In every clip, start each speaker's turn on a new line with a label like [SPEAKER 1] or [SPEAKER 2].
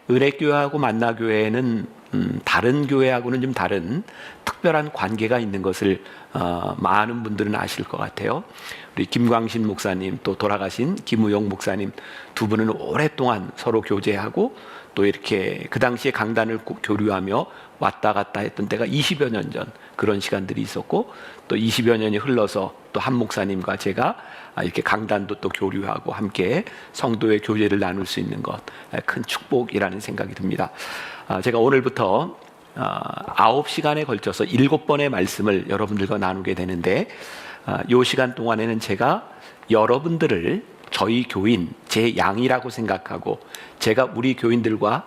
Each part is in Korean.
[SPEAKER 1] 은혜교회하고 만나교회는 다른 교회하고는 좀 다른 특별한 관계가 있는 것을 많은 분들은 아실 것 같아요. 우리 김광신 목사님, 또 돌아가신 김우용 목사님 두 분은 오랫동안 서로 교제하고 또 이렇게 그 당시에 강단을 교류하며 왔다 갔다 했던 때가 20여 년 전 그런 시간들이 있었고, 또 20여 년이 흘러서 또 한 목사님과 제가 이렇게 강단도 또 교류하고 함께 성도의 교제를 나눌 수 있는 것, 큰 축복이라는 생각이 듭니다. 제가 오늘부터 9시간에 걸쳐서 7번의 말씀을 여러분들과 나누게 되는데, 이 시간 동안에는 제가 여러분들을 저희 교인, 제 양이라고 생각하고 제가 우리 교인들과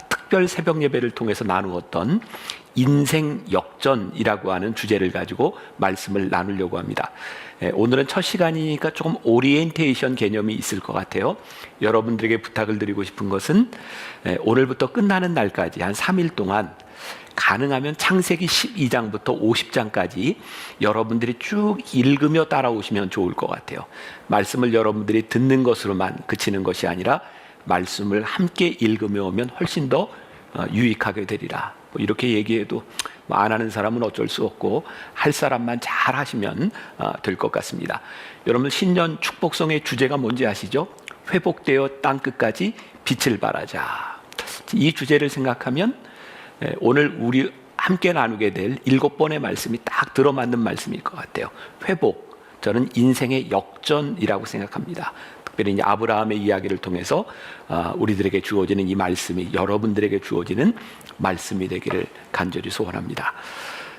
[SPEAKER 1] 특별 새벽 예배를 통해서 나누었던 인생 역전이라고 하는 주제를 가지고 말씀을 나누려고 합니다. 오늘은 첫 시간이니까 조금 오리엔테이션 개념이 있을 것 같아요. 여러분들에게 부탁을 드리고 싶은 것은 오늘부터 끝나는 날까지 한 3일 동안 가능하면 창세기 12장부터 50장까지 여러분들이 쭉 읽으며 따라오시면 좋을 것 같아요. 말씀을 여러분들이 듣는 것으로만 그치는 것이 아니라 말씀을 함께 읽으며 오면 훨씬 더 유익하게 되리라. 이렇게 얘기해도 안 하는 사람은 어쩔 수 없고 할 사람만 잘 하시면 될 것 같습니다. 여러분, 신년 축복성의 주제가 뭔지 아시죠? 회복되어 땅끝까지 빛을 발하자. 이 주제를 생각하면 오늘 우리 함께 나누게 될 7번의 말씀이 딱 들어맞는 말씀일 것 같아요. 회복, 저는 인생의 역전이라고 생각합니다. 특별히 이제 아브라함의 이야기를 통해서 우리들에게 주어지는 이 말씀이 여러분들에게 주어지는 말씀이 되기를 간절히 소원합니다.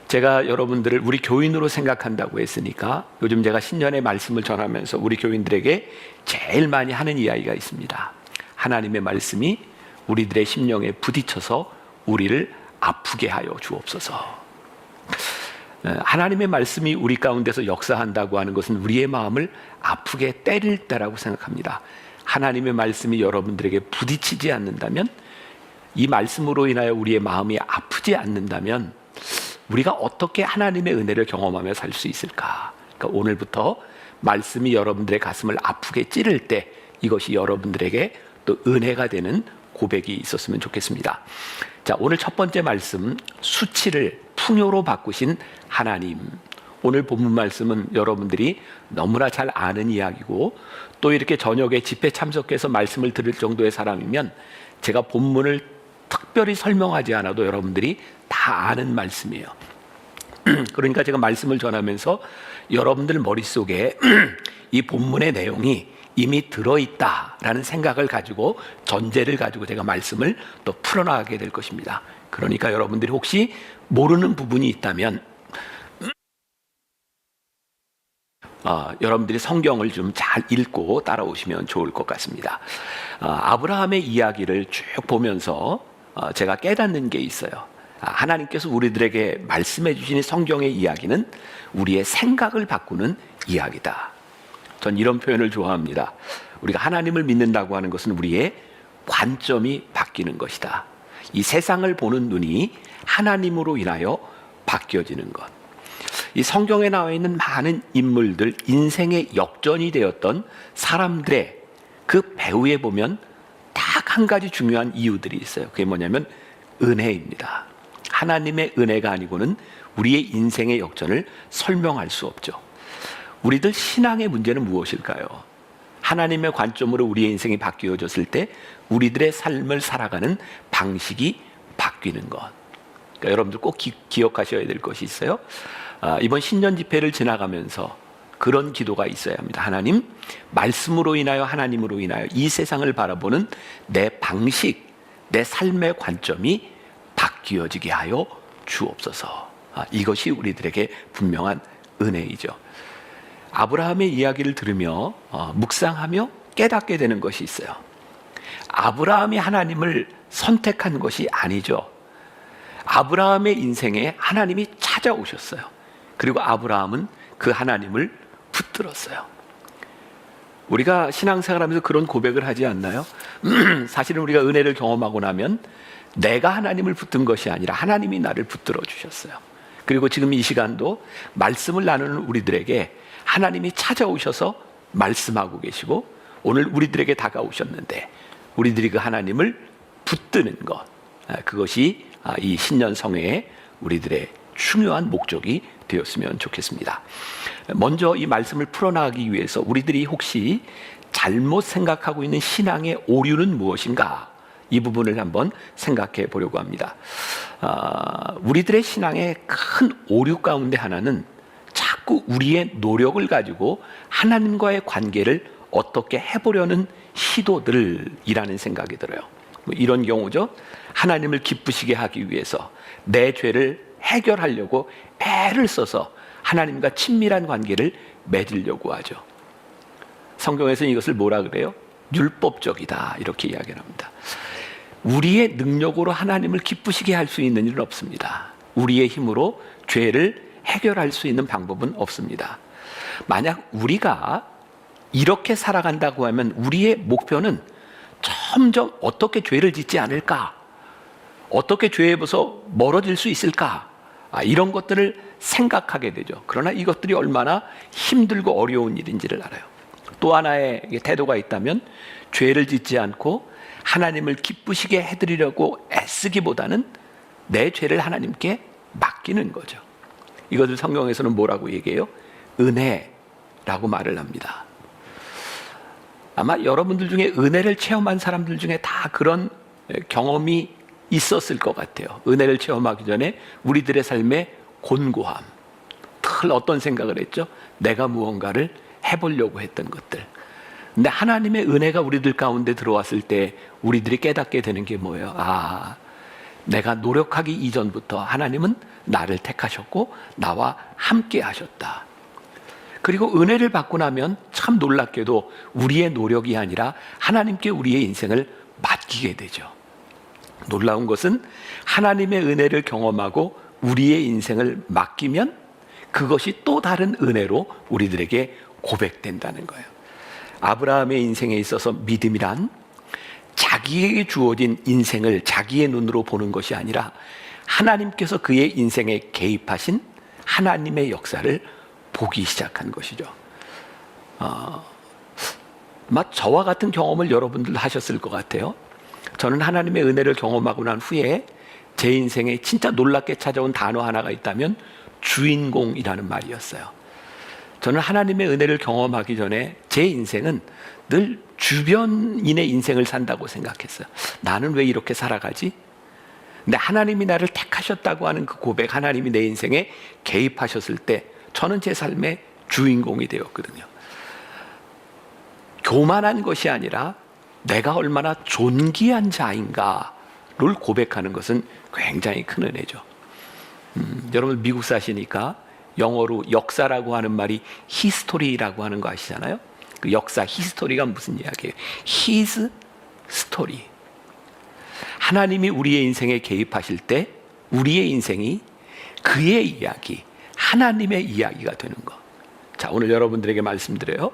[SPEAKER 1] 제가 여러분들을 우리 교인으로 생각한다고 했으니까 요즘 제가 신년의 말씀을 전하면서 우리 교인들에게 제일 많이 하는 이야기가 있습니다. 하나님의 말씀이 우리들의 심령에 부딪혀서 우리를 아프게 하여 주옵소서. 하나님의 말씀이 우리 가운데서 역사한다고 하는 것은 우리의 마음을 아프게 때릴 때라고 생각합니다. 하나님의 말씀이 여러분들에게 부딪히지 않는다면, 이 말씀으로 인하여 우리의 마음이 아프지 않는다면 우리가 어떻게 하나님의 은혜를 경험하며 살 수 있을까? 그러니까 오늘부터 말씀이 여러분들의 가슴을 아프게 찌를 때 이것이 여러분들에게 또 은혜가 되는 고백이 있었으면 좋겠습니다. 자, 오늘 첫 번째 말씀, 수치를 풍요로 바꾸신 하나님. 오늘 본문 말씀은 여러분들이 너무나 잘 아는 이야기고, 또 이렇게 저녁에 집회 참석해서 말씀을 들을 정도의 사람이면 제가 본문을 특별히 설명하지 않아도 여러분들이 다 아는 말씀이에요. 그러니까 제가 말씀을 전하면서 여러분들 머릿속에 이 본문의 내용이 이미 들어있다라는 생각을 가지고, 전제를 가지고 제가 말씀을 또 풀어나가게 될 것입니다. 그러니까 여러분들이 혹시 모르는 부분이 있다면 여러분들이 성경을 좀 잘 읽고 따라오시면 좋을 것 같습니다. 아브라함의 이야기를 쭉 보면서 제가 깨닫는 게 있어요. 하나님께서 우리들에게 말씀해 주신 성경의 이야기는 우리의 생각을 바꾸는 이야기다. 전 이런 표현을 좋아합니다. 우리가 하나님을 믿는다고 하는 것은 우리의 관점이 바뀌는 것이다. 이 세상을 보는 눈이 하나님으로 인하여 바뀌어지는 것. 이 성경에 나와 있는 많은 인물들, 인생의 역전이 되었던 사람들의 그 배후에 보면 딱 한 가지 중요한 이유들이 있어요. 그게 뭐냐면 은혜입니다. 하나님의 은혜가 아니고는 우리의 인생의 역전을 설명할 수 없죠. 우리들 신앙의 문제는 무엇일까요? 하나님의 관점으로 우리의 인생이 바뀌어졌을 때 우리들의 삶을 살아가는 방식이 바뀌는 것. 그러니까 여러분들 꼭 기억하셔야 될 것이 있어요. 이번 신년 집회를 지나가면서 그런 기도가 있어야 합니다. 하나님, 말씀으로 인하여, 하나님으로 인하여 이 세상을 바라보는 내 방식, 내 삶의 관점이 바뀌어지게 하여 주옵소서. 이것이 우리들에게 분명한 은혜이죠. 아브라함의 이야기를 들으며 묵상하며 깨닫게 되는 것이 있어요. 아브라함이 하나님을 선택한 것이 아니죠. 아브라함의 인생에 하나님이 찾아오셨어요. 그리고 아브라함은 그 하나님을 붙들었어요. 우리가 신앙생활하면서 그런 고백을 하지 않나요? 사실은 우리가 은혜를 경험하고 나면 내가 하나님을 붙든 것이 아니라 하나님이 나를 붙들어 주셨어요. 그리고 지금 이 시간도 말씀을 나누는 우리들에게 하나님이 찾아오셔서 말씀하고 계시고, 오늘 우리들에게 다가오셨는데 우리들이 그 하나님을 붙드는 것, 그것이 이 신년 성회의 우리들의 중요한 목적이 되었으면 좋겠습니다. 먼저 이 말씀을 풀어나가기 위해서 우리들이 혹시 잘못 생각하고 있는 신앙의 오류는 무엇인가, 이 부분을 한번 생각해 보려고 합니다. 우리들의 신앙의 큰 오류 가운데 하나는 자꾸 우리의 노력을 가지고 하나님과의 관계를 어떻게 해보려는 시도들이라는 생각이 들어요. 이런 경우죠. 하나님을 기쁘시게 하기 위해서 내 죄를 해결하려고 애를 써서 하나님과 친밀한 관계를 맺으려고 하죠. 성경에서는 이것을 뭐라 그래요? 율법적이다, 이렇게 이야기를 합니다. 우리의 능력으로 하나님을 기쁘시게 할 수 있는 일은 없습니다. 우리의 힘으로 죄를 해결할 수 있는 방법은 없습니다. 만약 우리가 이렇게 살아간다고 하면 우리의 목표는 점점 어떻게 죄를 짓지 않을까? 어떻게 죄에서 멀어질 수 있을까? 이런 것들을 생각하게 되죠. 그러나 이것들이 얼마나 힘들고 어려운 일인지를 알아요. 또 하나의 태도가 있다면 죄를 짓지 않고 하나님을 기쁘시게 해드리려고 애쓰기보다는 내 죄를 하나님께 맡기는 거죠. 이것을 성경에서는 뭐라고 얘기해요? 은혜라고 말을 합니다. 아마 여러분들 중에 은혜를 체험한 사람들 중에 다 그런 경험이 있었을 것 같아요. 은혜를 체험하기 전에 우리들의 삶의 곤고함, 늘 어떤 생각을 했죠? 내가 무언가를 해보려고 했던 것들. 근데 하나님의 은혜가 우리들 가운데 들어왔을 때 우리들이 깨닫게 되는 게 뭐예요? 내가 노력하기 이전부터 하나님은 나를 택하셨고 나와 함께 하셨다. 그리고 은혜를 받고 나면 참 놀랍게도 우리의 노력이 아니라 하나님께 우리의 인생을 맡기게 되죠. 놀라운 것은 하나님의 은혜를 경험하고 우리의 인생을 맡기면 그것이 또 다른 은혜로 우리들에게 고백된다는 거예요. 아브라함의 인생에 있어서 믿음이란 자기에게 주어진 인생을 자기의 눈으로 보는 것이 아니라 하나님께서 그의 인생에 개입하신 하나님의 역사를 보기 시작한 것이죠. 저와 같은 경험을 여러분들 하셨을 것 같아요. 저는 하나님의 은혜를 경험하고 난 후에 제 인생에 진짜 놀랍게 찾아온 단어 하나가 있다면 주인공이라는 말이었어요. 저는 하나님의 은혜를 경험하기 전에 제 인생은 늘 주변인의 인생을 산다고 생각했어요. 나는 왜 이렇게 살아가지? 근데 하나님이 나를 택하셨다고 하는 그 고백, 하나님이 내 인생에 개입하셨을 때 저는 제 삶의 주인공이 되었거든요. 교만한 것이 아니라 내가 얼마나 존귀한 자인가를 고백하는 것은 굉장히 큰 은혜죠. 여러분 미국 사시니까 영어로 역사라고 하는 말이 히스토리라고 하는 거 아시잖아요. 그 역사, 히스토리가 무슨 이야기예요? His story. 하나님이 우리의 인생에 개입하실 때 우리의 인생이 그의 이야기, 하나님의 이야기가 되는 것. 자, 오늘 여러분들에게 말씀드려요.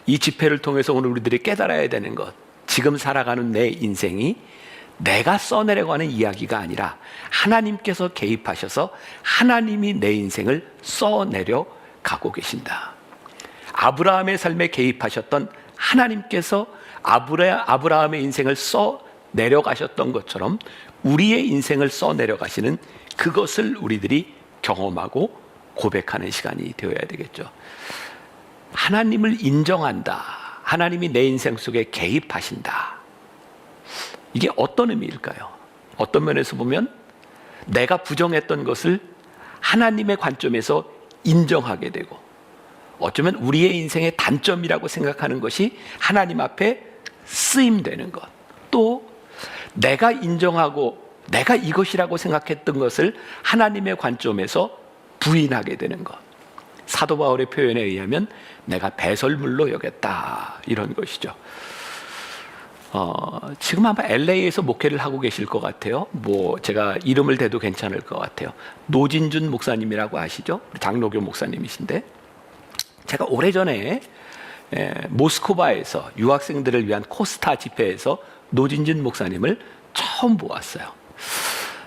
[SPEAKER 1] 이 집회를 통해서 오늘 우리들이 깨달아야 되는 것. 지금 살아가는 내 인생이 내가 써내려가는 이야기가 아니라 하나님께서 개입하셔서 하나님이 내 인생을 써내려 가고 계신다. 아브라함의 삶에 개입하셨던 하나님께서 아브라함의 인생을 써내려가셨던 것처럼 우리의 인생을 써내려가시는 그것을 우리들이 경험하고 고백하는 시간이 되어야 되겠죠. 하나님을 인정한다. 하나님이 내 인생 속에 개입하신다. 이게 어떤 의미일까요? 어떤 면에서 보면 내가 부정했던 것을 하나님의 관점에서 인정하게 되고, 어쩌면 우리의 인생의 단점이라고 생각하는 것이 하나님 앞에 쓰임되는 것, 또 내가 인정하고 내가 이것이라고 생각했던 것을 하나님의 관점에서 부인하게 되는 것. 사도 바울의 표현에 의하면 내가 배설물로 여겼다, 이런 것이죠. 지금 아마 LA에서 목회를 하고 계실 것 같아요. 제가 이름을 대도 괜찮을 것 같아요. 노진준 목사님이라고 아시죠? 장로교 목사님이신데, 제가 오래전에 모스크바에서 유학생들을 위한 코스타 집회에서 노진준 목사님을 처음 보았어요.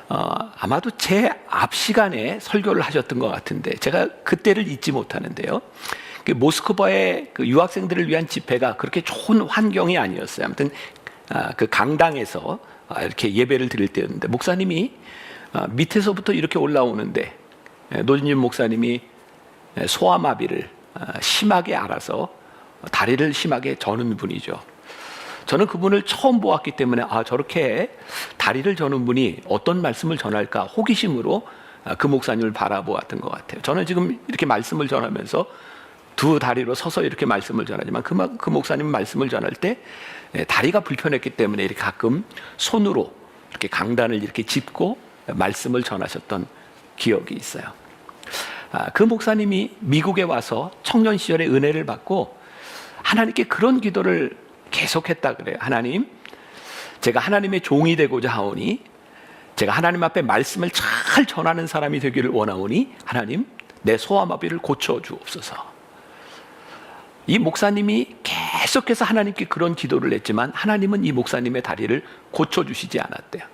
[SPEAKER 1] 아마도 제 앞 시간에 설교를 하셨던 것 같은데 제가 그때를 잊지 못하는데요. 그 모스크바의 그 유학생들을 위한 집회가 그렇게 좋은 환경이 아니었어요. 아무튼 그 강당에서 이렇게 예배를 드릴 때였는데 목사님이 밑에서부터 이렇게 올라오는데 노진진 목사님이 소아마비를 심하게 알아서 다리를 심하게 저는 분이죠. 저는 그분을 처음 보았기 때문에 저렇게 다리를 저는 분이 어떤 말씀을 전할까 호기심으로 그 목사님을 바라보았던 것 같아요. 저는 지금 이렇게 말씀을 전하면서 두 다리로 서서 이렇게 말씀을 전하지만 그 목사님 말씀을 전할 때 다리가 불편했기 때문에 이렇게 가끔 손으로 이렇게 강단을 이렇게 짚고 말씀을 전하셨던 기억이 있어요. 그 목사님이 미국에 와서 청년 시절에 은혜를 받고 하나님께 그런 기도를 계속했다 그래요. 하나님, 제가 하나님의 종이 되고자 하오니, 제가 하나님 앞에 말씀을 잘 전하는 사람이 되기를 원하오니 하나님, 내 소아마비를 고쳐주옵소서. 이 목사님이 계속해서 하나님께 그런 기도를 했지만 하나님은 이 목사님의 다리를 고쳐주시지 않았대요.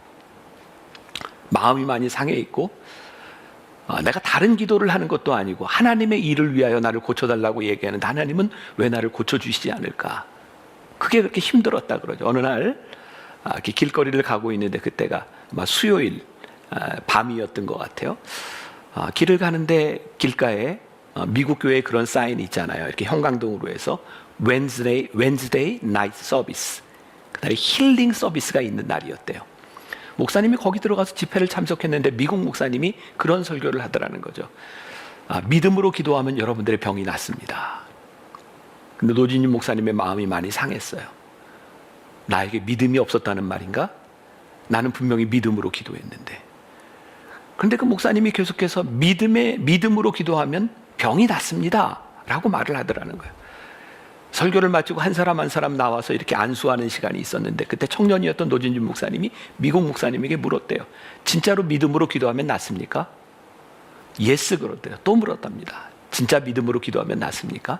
[SPEAKER 1] 마음이 많이 상해 있고 내가 다른 기도를 하는 것도 아니고 하나님의 일을 위하여 나를 고쳐달라고 얘기하는데 하나님은 왜 나를 고쳐주시지 않을까? 그게 그렇게 힘들었다 그러죠. 어느 날 이렇게 길거리를 가고 있는데 그때가 아마 수요일 밤이었던 것 같아요. 길을 가는데 길가에 미국 교회에 그런 사인이 있잖아요. 이렇게 형광등으로 해서 Wednesday Night Service, 그날이 힐링 서비스가 있는 날이었대요. 목사님이 거기 들어가서 집회를 참석했는데 미국 목사님이 그런 설교를 하더라는 거죠. 믿음으로 기도하면 여러분들의 병이 낫습니다. 근데 노진진 목사님의 마음이 많이 상했어요. 나에게 믿음이 없었다는 말인가? 나는 분명히 믿음으로 기도했는데. 그런데 그 목사님이 계속해서 믿음으로 기도하면 병이 낫습니다 라고 말을 하더라는 거예요. 설교를 마치고 한 사람 한 사람 나와서 이렇게 안수하는 시간이 있었는데 그때 청년이었던 노진준 목사님이 미국 목사님에게 물었대요. 진짜로 믿음으로 기도하면 낫습니까? 예스 그러대요. 또 물었답니다. 진짜 믿음으로 기도하면 낫습니까?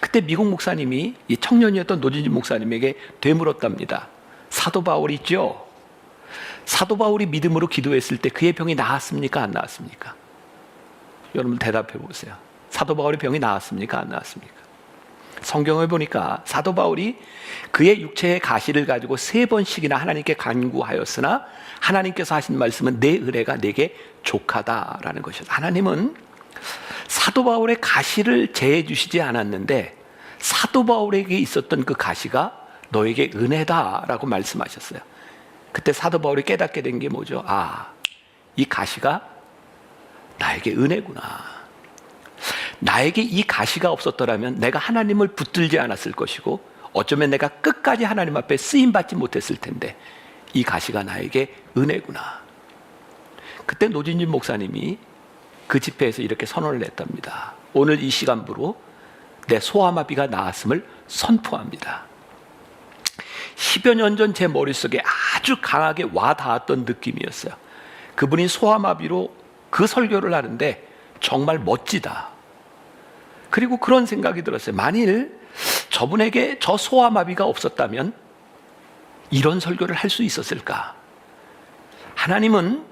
[SPEAKER 1] 그때 미국 목사님이 이 청년이었던 노진준 목사님에게 되물었답니다. 사도 바울 있죠? 사도 바울이 믿음으로 기도했을 때 그의 병이 나았습니까? 안 나았습니까? 여러분 대답해 보세요. 사도 바울의 병이 나았습니까? 안 나았습니까? 성경을 보니까 사도 바울이 그의 육체의 가시를 가지고 3번씩이나 하나님께 간구하였으나 하나님께서 하신 말씀은 내 의뢰가 내게 족하다라는 것이었어요. 하나님은 사도 바울의 가시를 제해 주시지 않았는데 사도 바울에게 있었던 그 가시가 너에게 은혜다라고 말씀하셨어요. 그때 사도 바울이 깨닫게 된 게 뭐죠? 이 가시가 나에게 은혜구나. 나에게 이 가시가 없었더라면 내가 하나님을 붙들지 않았을 것이고 어쩌면 내가 끝까지 하나님 앞에 쓰임받지 못했을 텐데 이 가시가 나에게 은혜구나. 그때 노진진 목사님이 그 집회에서 이렇게 선언을 했답니다. 오늘 이 시간부로 내 소아마비가 나았음을 선포합니다. 10여 년 전 제 머릿속에 아주 강하게 와닿았던 느낌이었어요. 그분이 소아마비로 그 설교를 하는데 정말 멋지다. 그리고 그런 생각이 들었어요. 만일 저분에게 저 소아마비가 없었다면 이런 설교를 할 수 있었을까? 하나님은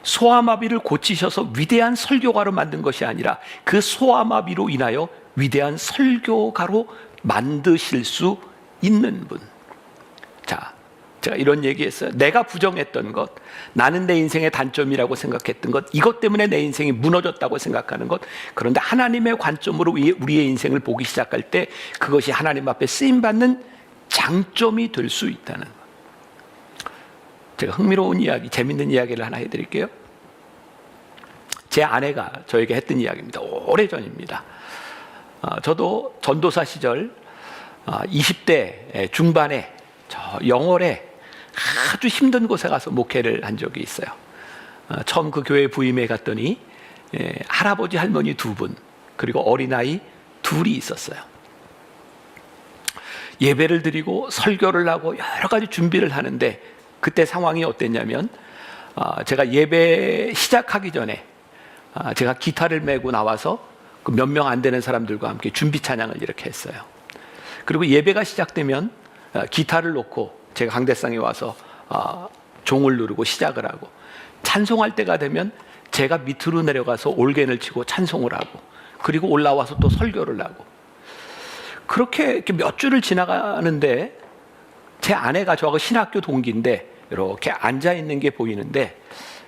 [SPEAKER 1] 소아마비를 고치셔서 위대한 설교가로 만든 것이 아니라 그 소아마비로 인하여 위대한 설교가로 만드실 수 있는 분. 자, 제가 이런 얘기했어요. 내가 부정했던 것, 나는 내 인생의 단점이라고 생각했던 것, 이것 때문에 내 인생이 무너졌다고 생각하는 것, 그런데 하나님의 관점으로 우리의 인생을 보기 시작할 때 그것이 하나님 앞에 쓰임받는 장점이 될 수 있다는 것. 제가 흥미로운 이야기, 재밌는 이야기를 하나 해드릴게요. 제 아내가 저에게 했던 이야기입니다. 오래전입니다. 저도 전도사 시절 20대 중반에 저 영월에 아주 힘든 곳에 가서 목회를 한 적이 있어요. 처음 그 교회 부임에 갔더니 할아버지 할머니 2분 그리고 어린아이 2이 있었어요. 예배를 드리고 설교를 하고 여러 가지 준비를 하는데 그때 상황이 어땠냐면 제가 예배 시작하기 전에 제가 기타를 메고 나와서 그 몇 명 안 되는 사람들과 함께 준비 찬양을 이렇게 했어요. 그리고 예배가 시작되면 기타를 놓고 제가 강대상에 와서 종을 누르고 시작을 하고 찬송할 때가 되면 제가 밑으로 내려가서 올겐을 치고 찬송을 하고 그리고 올라와서 또 설교를 하고 그렇게 몇 주를 지나가는데 제 아내가 저하고 신학교 동기인데 이렇게 앉아 있는 게 보이는데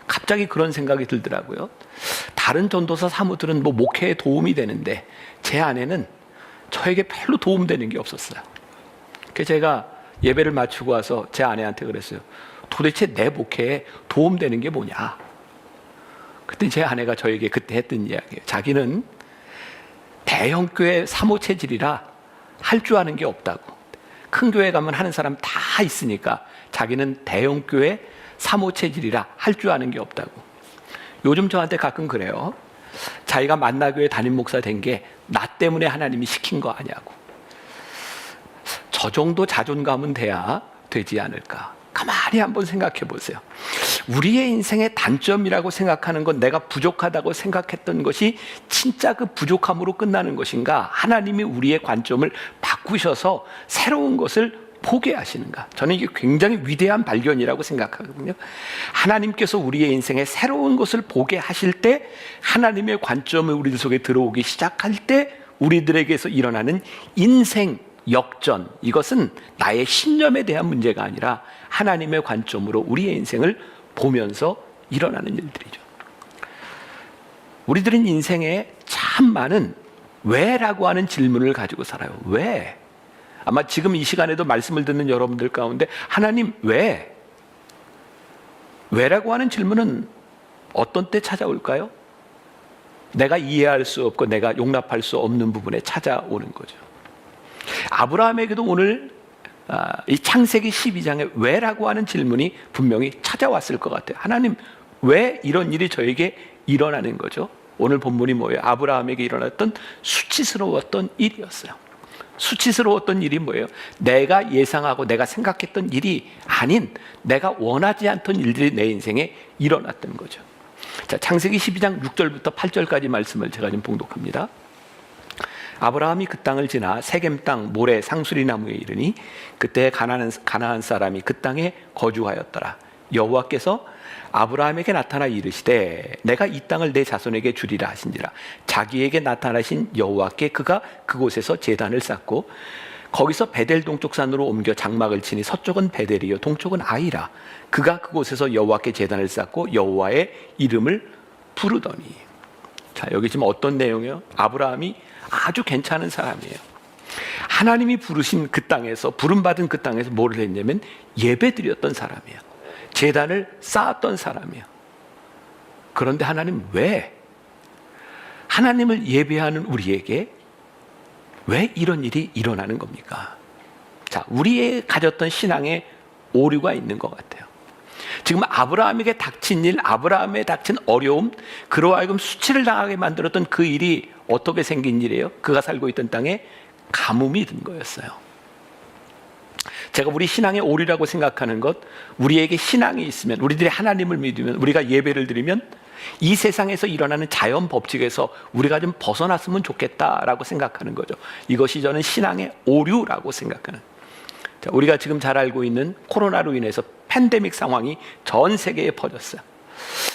[SPEAKER 1] 갑자기 그런 생각이 들더라고요. 다른 전도사 사모들은 뭐 목회에 도움이 되는데 제 아내는 저에게 별로 도움되는 게 없었어요. 그래서 제가 예배를 마치고 와서 제 아내한테 그랬어요. 도대체 내 목회에 도움되는 게 뭐냐? 그때 제 아내가 저에게 그때 했던 이야기예요. 자기는 대형교회 사모 체질이라 할 줄 아는 게 없다고. 큰 교회 가면 하는 사람 다 있으니까 자기는 대형교회 사모 체질이라 할 줄 아는 게 없다고. 요즘 저한테 가끔 그래요. 자기가 만나교회 담임 목사 된 게 나 때문에 하나님이 시킨 거 아냐고. 저 정도 자존감은 돼야 되지 않을까. 가만히 한번 생각해 보세요. 우리의 인생의 단점이라고 생각하는 건 내가 부족하다고 생각했던 것이 진짜 그 부족함으로 끝나는 것인가? 하나님이 우리의 관점을 바꾸셔서 새로운 것을 보게 하시는가? 저는 이게 굉장히 위대한 발견이라고 생각하거든요. 하나님께서 우리의 인생에 새로운 것을 보게 하실 때, 하나님의 관점이 우리들 속에 들어오기 시작할 때 우리들에게서 일어나는 인생 역전, 이것은 나의 신념에 대한 문제가 아니라 하나님의 관점으로 우리의 인생을 보면서 일어나는 일들이죠. 우리들은 인생에 참 많은 왜라고 하는 질문을 가지고 살아요. 왜? 아마 지금 이 시간에도 말씀을 듣는 여러분들 가운데 하나님 왜? 왜라고 하는 질문은 어떤 때 찾아올까요? 내가 이해할 수 없고 내가 용납할 수 없는 부분에 찾아오는 거죠. 아브라함에게도 오늘 이 창세기 12장에 왜라고 하는 질문이 분명히 찾아왔을 것 같아요. 하나님 왜 이런 일이 저에게 일어나는 거죠? 오늘 본문이 뭐예요? 아브라함에게 일어났던 수치스러웠던 일이었어요. 수치스러웠던 일이 뭐예요? 내가 예상하고 내가 생각했던 일이 아닌 내가 원하지 않던 일들이 내 인생에 일어났던 거죠. 자, 창세기 12장 6절부터 8절까지 말씀을 제가 좀 봉독합니다. 아브라함이 그 땅을 지나 세겜 땅 모래 상수리 나무에 이르니 그때 가나안 사람이 그 땅에 거주하였더라. 여호와께서 아브라함에게 나타나 이르시되 내가 이 땅을 내 자손에게 주리라 하신지라. 자기에게 나타나신 여호와께 그가 그곳에서 제단을 쌓고 거기서 베델 동쪽 산으로 옮겨 장막을 치니 서쪽은 베델이요 동쪽은 아이라. 그가 그곳에서 여호와께 제단을 쌓고 여호와의 이름을 부르더니. 자, 여기 지금 어떤 내용이에요? 아브라함이 아주 괜찮은 사람이에요. 하나님이 부르신 그 땅에서, 부름받은 그 땅에서 뭐를 했냐면 예배 드렸던 사람이에요. 제단을 쌓았던 사람이에요. 그런데 하나님 왜? 하나님을 예배하는 우리에게 왜 이런 일이 일어나는 겁니까? 자, 우리의 가졌던 신앙에 오류가 있는 것 같아요. 지금 아브라함에게 닥친 일, 아브라함에 닥친 어려움, 그로 하여금 수치를 당하게 만들었던 그 일이 어떻게 생긴 일이에요? 그가 살고 있던 땅에 가뭄이 든 거였어요. 제가 우리 신앙의 오류라고 생각하는 것, 우리에게 신앙이 있으면, 우리들이 하나님을 믿으면, 우리가 예배를 드리면 이 세상에서 일어나는 자연 법칙에서 우리가 좀 벗어났으면 좋겠다라고 생각하는 거죠. 이것이 저는 신앙의 오류라고 생각하는. 자, 우리가 지금 잘 알고 있는 코로나로 인해서 팬데믹 상황이 전 세계에 퍼졌어요.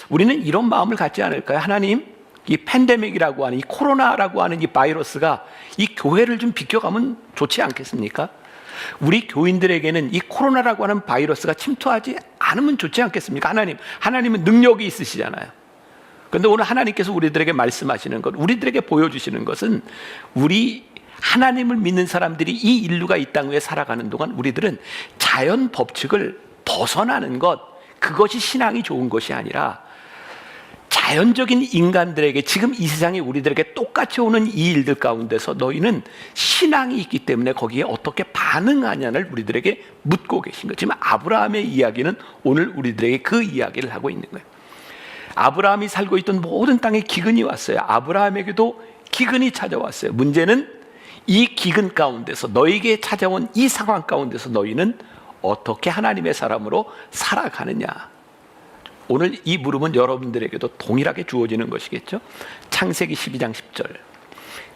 [SPEAKER 1] 우리는 이런 마음을 갖지 않을까요? 하나님, 이 팬데믹이라고 하는 이 코로나라고 하는 이 바이러스가 이 교회를 좀 비껴가면 좋지 않겠습니까? 우리 교인들에게는 이 코로나라고 하는 바이러스가 침투하지 않으면 좋지 않겠습니까? 하나님은 능력이 있으시잖아요. 그런데 오늘 하나님께서 우리들에게 말씀하시는 것, 우리들에게 보여주시는 것은 우리 하나님을 믿는 사람들이 이 인류가 이 땅 위에 살아가는 동안 우리들은 자연 법칙을 벗어나는 것, 그것이 신앙이 좋은 것이 아니라 자연적인 인간들에게 지금 이 세상에 우리들에게 똑같이 오는 이 일들 가운데서 너희는 신앙이 있기 때문에 거기에 어떻게 반응하냐를 우리들에게 묻고 계신 거예요. 지금 아브라함의 이야기는 오늘 우리들에게 그 이야기를 하고 있는 거예요. 아브라함이 살고 있던 모든 땅에 기근이 왔어요. 아브라함에게도 기근이 찾아왔어요. 문제는 이 기근 가운데서 너에게 찾아온 이 상황 가운데서 너희는 어떻게 하나님의 사람으로 살아가느냐. 오늘 이 물음은 여러분들에게도 동일하게 주어지는 것이겠죠. 창세기 12장 10절.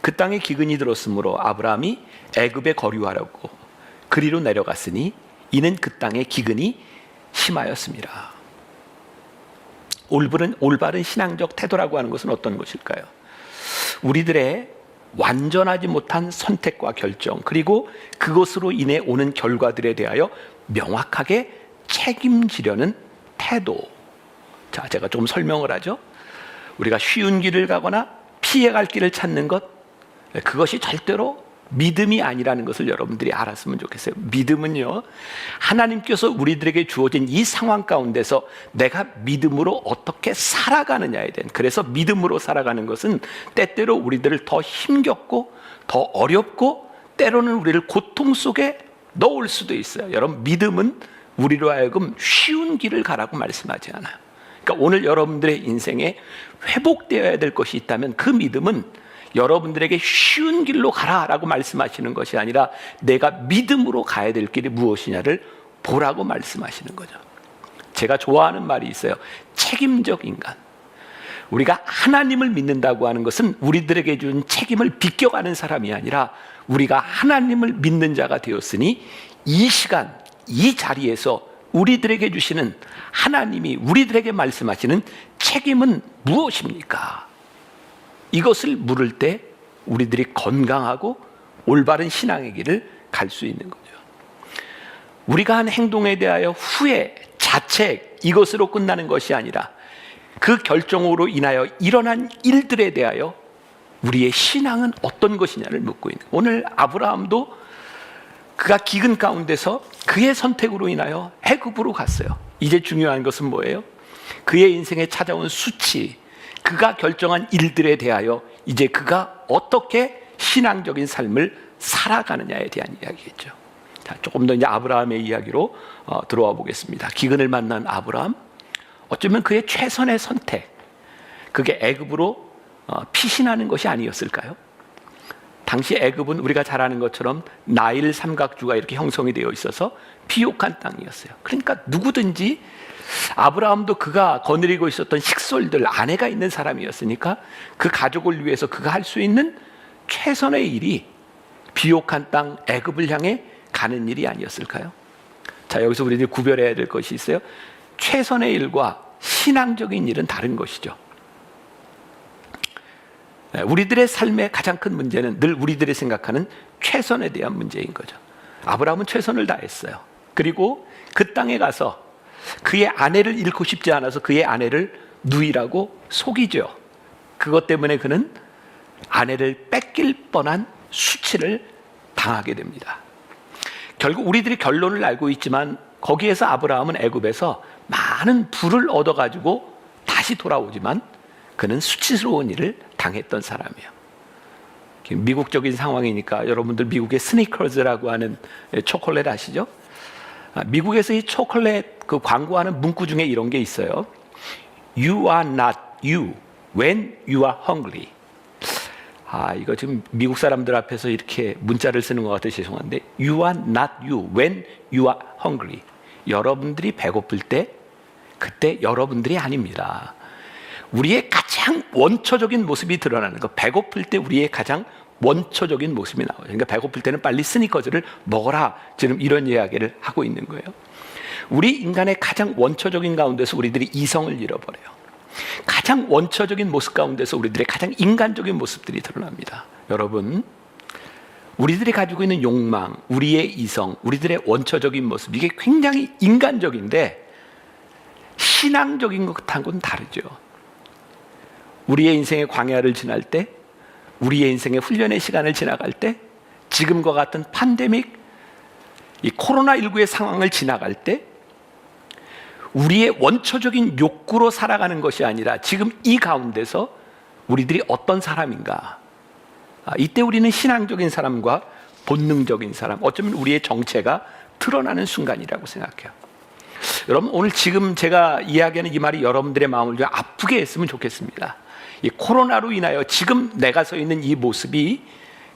[SPEAKER 1] 그 땅에 기근이 들었으므로 아브라함이 애굽에 거류하려고 그리로 내려갔으니 이는 그 땅에 기근이 심하였습니다. 올바른 신앙적 태도라고 하는 것은 어떤 것일까요? 우리들의 완전하지 못한 선택과 결정, 그리고 그것으로 인해 오는 결과들에 대하여 명확하게 책임지려는 태도. 자, 제가 좀 설명을 하죠. 우리가 쉬운 길을 가거나 피해갈 길을 찾는 것, 그것이 절대로 믿음이 아니라는 것을 여러분들이 알았으면 좋겠어요. 믿음은요, 하나님께서 우리들에게 주어진 이 상황 가운데서 내가 믿음으로 어떻게 살아가느냐에 대한, 그래서 믿음으로 살아가는 것은 때때로 우리들을 더 힘겹고 더 어렵고 때로는 우리를 고통 속에 넣을 수도 있어요. 여러분, 믿음은 우리로 하여금 쉬운 길을 가라고 말씀하지 않아요. 그러니까 오늘 여러분들의 인생에 회복되어야 될 것이 있다면 그 믿음은 여러분들에게 쉬운 길로 가라라고 말씀하시는 것이 아니라 내가 믿음으로 가야 될 길이 무엇이냐를 보라고 말씀하시는 거죠. 제가 좋아하는 말이 있어요. 책임적 인간. 우리가 하나님을 믿는다고 하는 것은 우리들에게 준 책임을 비껴가는 사람이 아니라 우리가 하나님을 믿는 자가 되었으니 이 시간, 이 자리에서 우리들에게 주시는, 하나님이 우리들에게 말씀하시는 책임은 무엇입니까? 이것을 물을 때 우리들이 건강하고 올바른 신앙의 길을 갈 수 있는 거죠. 우리가 한 행동에 대하여 후회, 자책, 이것으로 끝나는 것이 아니라 그 결정으로 인하여 일어난 일들에 대하여 우리의 신앙은 어떤 것이냐를 묻고 있는 거예요. 오늘 아브라함도 그가 기근 가운데서 그의 선택으로 인하여 애굽으로 갔어요. 이제 중요한 것은 뭐예요? 그의 인생에 찾아온 수치, 그가 결정한 일들에 대하여 이제 그가 어떻게 신앙적인 삶을 살아가느냐에 대한 이야기겠죠. 자, 조금 더 이제 아브라함의 이야기로 들어와 보겠습니다. 기근을 만난 아브라함, 어쩌면 그의 최선의 선택, 그게 애굽으로 피신하는 것이 아니었을까요? 당시 애굽은 우리가 잘 아는 것처럼 나일 삼각주가 이렇게 형성이 되어 있어서 비옥한 땅이었어요. 그러니까 누구든지, 아브라함도 그가 거느리고 있었던 식솔들, 아내가 있는 사람이었으니까 그 가족을 위해서 그가 할 수 있는 최선의 일이 비옥한 땅 애굽을 향해 가는 일이 아니었을까요? 자, 여기서 우리들이 구별해야 될 것이 있어요. 최선의 일과 신앙적인 일은 다른 것이죠. 우리들의 삶의 가장 큰 문제는 늘 우리들이 생각하는 최선에 대한 문제인 거죠. 아브라함은 최선을 다했어요. 그리고 그 땅에 가서 그의 아내를 잃고 싶지 않아서 그의 아내를 누이라고 속이죠. 그것 때문에 그는 아내를 뺏길 뻔한 수치를 당하게 됩니다. 결국 우리들이 결론을 알고 있지만 거기에서 아브라함은 애굽에서 많은 부를 얻어가지고 다시 돌아오지만 그는 수치스러운 일을 당했던 사람이에요. 미국적인 상황이니까 여러분들 미국의 스니커즈라고 하는 초콜릿 아시죠? 미국에서 이 초콜릿 그 광고하는 문구 중에 이런 게 있어요. You are not you when you are hungry. 이거 지금 미국 사람들 앞에서 이렇게 문자를 쓰는 것 같아서 죄송한데, You are not you when you are hungry. 여러분들이 배고플 때 그때 여러분들이 아닙니다. 우리의 가장 원초적인 모습이 드러나는 거, 배고플 때 우리의 가장 원초적인 모습이 나와요. 그러니까 배고플 때는 빨리 스니커즈를 먹어라, 지금 이런 이야기를 하고 있는 거예요. 우리 인간의 가장 원초적인 가운데서 우리들이 이성을 잃어버려요. 가장 원초적인 모습 가운데서 우리들의 가장 인간적인 모습들이 드러납니다. 여러분, 우리들이 가지고 있는 욕망, 우리의 이성, 우리들의 원초적인 모습, 이게 굉장히 인간적인데 신앙적인 것하고는 다르죠. 우리의 인생의 광야를 지날 때, 우리의 인생의 훈련의 시간을 지나갈 때, 지금과 같은 팬데믹, 이 코로나19의 상황을 지나갈 때 우리의 원초적인 욕구로 살아가는 것이 아니라 지금 이 가운데서 우리들이 어떤 사람인가, 이때 우리는 신앙적인 사람과 본능적인 사람, 어쩌면 우리의 정체가 드러나는 순간이라고 생각해요. 여러분, 오늘 지금 제가 이야기하는 이 말이 여러분들의 마음을 좀 아프게 했으면 좋겠습니다. 이 코로나로 인하여 지금 내가 서 있는 이 모습이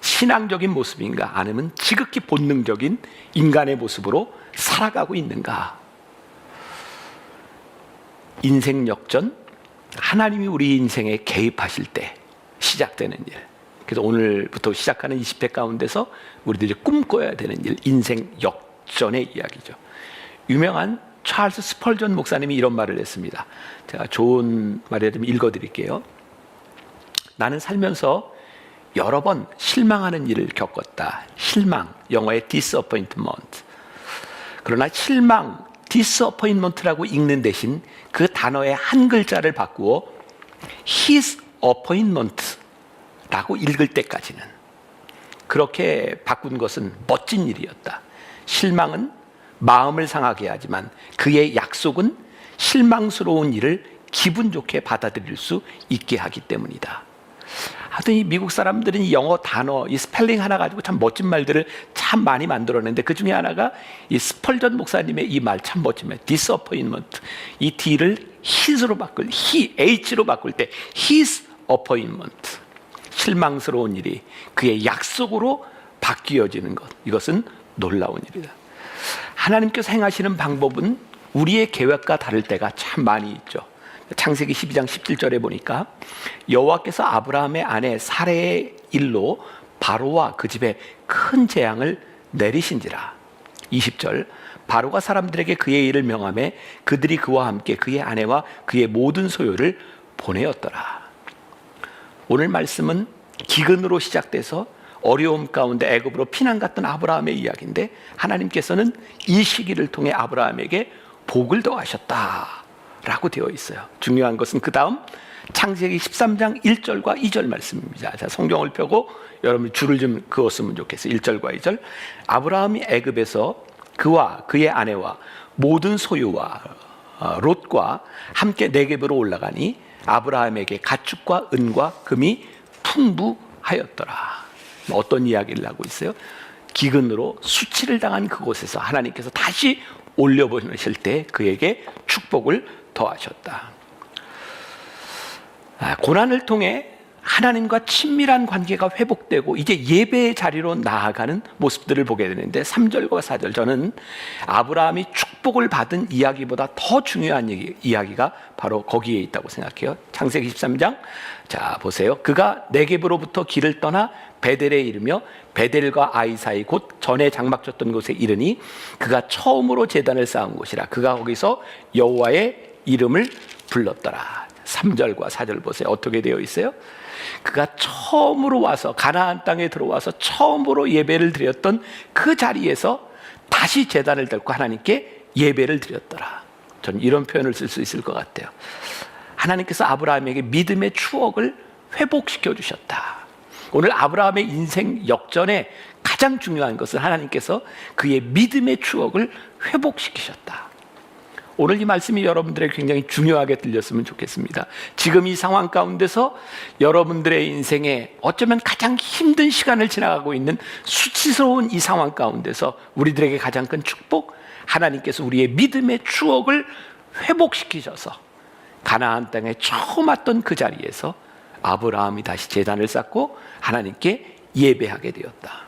[SPEAKER 1] 신앙적인 모습인가, 아니면 지극히 본능적인 인간의 모습으로 살아가고 있는가. 인생 역전, 하나님이 우리 인생에 개입하실 때 시작되는 일. 그래서 오늘부터 시작하는 20회 가운데서 우리들이 꿈꿔야 되는 일, 인생 역전의 이야기죠. 유명한 찰스 스펄전 목사님이 이런 말을 했습니다. 제가 좋은 말이라면 읽어드릴게요. 나는 살면서 여러 번 실망하는 일을 겪었다. 실망, 영어의 disappointment. 그러나 실망, disappointment라고 읽는 대신 그 단어의 한 글자를 바꾸어 his appointment라고 읽을 때까지는, 그렇게 바꾼 것은 멋진 일이었다. 실망은 마음을 상하게 하지만 그의 약속은 실망스러운 일을 기분 좋게 받아들일 수 있게 하기 때문이다. 하여튼 이 미국 사람들은 이 영어 단어, 이 스펠링 하나 가지고 참 멋진 말들을 참 많이 만들어냈는데, 그 중에 하나가 이 스펄전 목사님의 이 말 참 멋집니다. disappointment. 이 D를 his로 바꿀, H로 바꿀 때 his appointment. 실망스러운 일이 그의 약속으로 바뀌어지는 것. 이것은 놀라운 일이다. 하나님께서 행하시는 방법은 우리의 계획과 다를 때가 참 많이 있죠. 창세기 12장 17절에 보니까 여호와께서 아브라함의 아내 사레의 일로 바로와 그 집에 큰 재앙을 내리신지라. 20절, 바로가 사람들에게 그의 일을 명하매 그들이 그와 함께 그의 아내와 그의 모든 소유를 보내었더라. 오늘 말씀은 기근으로 시작돼서 어려움 가운데 애굽으로 피난 갔던 아브라함의 이야기인데, 하나님께서는 이 시기를 통해 아브라함에게 복을 더하셨다라고 되어 있어요. 중요한 것은 그 다음 창세기 13장 1절과 2절 말씀입니다. 자, 성경을 펴고 여러분 줄을 좀 그었으면 좋겠어요. 1절과 2절. 아브라함이 애굽에서 그와 그의 아내와 모든 소유와 롯과 함께 네겝으로 올라가니 아브라함에게 가축과 은과 금이 풍부하였더라. 어떤 이야기를 하고 있어요? 기근으로 수치를 당한 그곳에서 하나님께서 다시 올려보내실 때 그에게 축복을 더하셨다. 고난을 통해 하나님과 친밀한 관계가 회복되고 이제 예배의 자리로 나아가는 모습들을 보게 되는데, 3절과 4절, 저는 아브라함이 축복을 받은 이야기보다 더 중요한 이야기가 바로 거기에 있다고 생각해요. 창세기 13장, 자 보세요. 그가 네겝으로부터 길을 떠나 베델에 이르며 베델과 아이 사이 곧 전에 장막 쳤던 곳에 이르니 그가 처음으로 제단을 쌓은 곳이라. 그가 거기서 여호와의 이름을 불렀더라. 3절과 4절 보세요. 어떻게 되어 있어요? 그가 처음으로 와서 가나안 땅에 들어와서 처음으로 예배를 드렸던 그 자리에서 다시 제단을 들고 하나님께 예배를 드렸더라. 저는 이런 표현을 쓸 수 있을 것 같아요. 하나님께서 아브라함에게 믿음의 추억을 회복시켜 주셨다. 오늘 아브라함의 인생 역전에 가장 중요한 것은 하나님께서 그의 믿음의 추억을 회복시키셨다. 오늘 이 말씀이 여러분들에게 굉장히 중요하게 들렸으면 좋겠습니다. 지금 이 상황 가운데서 여러분들의 인생에 어쩌면 가장 힘든 시간을 지나가고 있는 수치스러운 이 상황 가운데서 우리들에게 가장 큰 축복, 하나님께서 우리의 믿음의 추억을 회복시키셔서 가나안 땅에 처음 왔던 그 자리에서 아브라함이 다시 제단을 쌓고 하나님께 예배하게 되었다.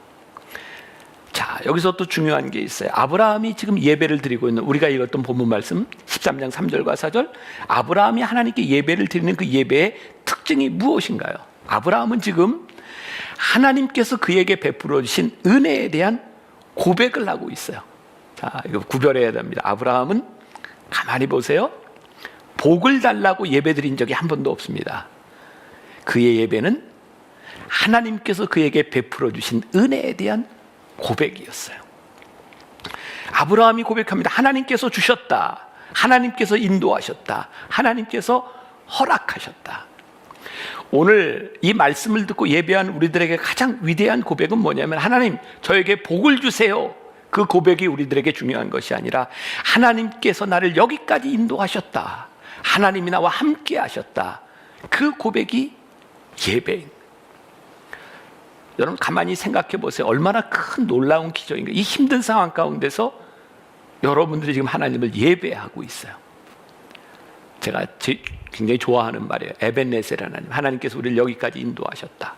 [SPEAKER 1] 자, 여기서 또 중요한 게 있어요. 아브라함이 지금 예배를 드리고 있는, 우리가 읽었던 본문 말씀 13장 3절과 4절, 아브라함이 하나님께 예배를 드리는 그 예배의 특징이 무엇인가요? 아브라함은 지금 하나님께서 그에게 베풀어 주신 은혜에 대한 고백을 하고 있어요. 자, 이거 구별해야 됩니다. 아브라함은 가만히 보세요. 복을 달라고 예배 드린 적이 한 번도 없습니다. 그의 예배는 하나님께서 그에게 베풀어 주신 은혜에 대한 고백이었어요. 아브라함이 고백합니다. 하나님께서 주셨다. 하나님께서 인도하셨다. 하나님께서 허락하셨다. 오늘 이 말씀을 듣고 예배한 우리들에게 가장 위대한 고백은 뭐냐면, 하나님 저에게 복을 주세요. 그 고백이 우리들에게 중요한 것이 아니라 하나님께서 나를 여기까지 인도하셨다. 하나님이 나와 함께 하셨다. 그 고백이 예배인. 여러분 가만히 생각해 보세요. 얼마나 큰 놀라운 기적인가. 이 힘든 상황 가운데서 여러분들이 지금 하나님을 예배하고 있어요. 제가 굉장히 좋아하는 말이에요. 에벤네셀 하나님. 하나님께서 우리를 여기까지 인도하셨다.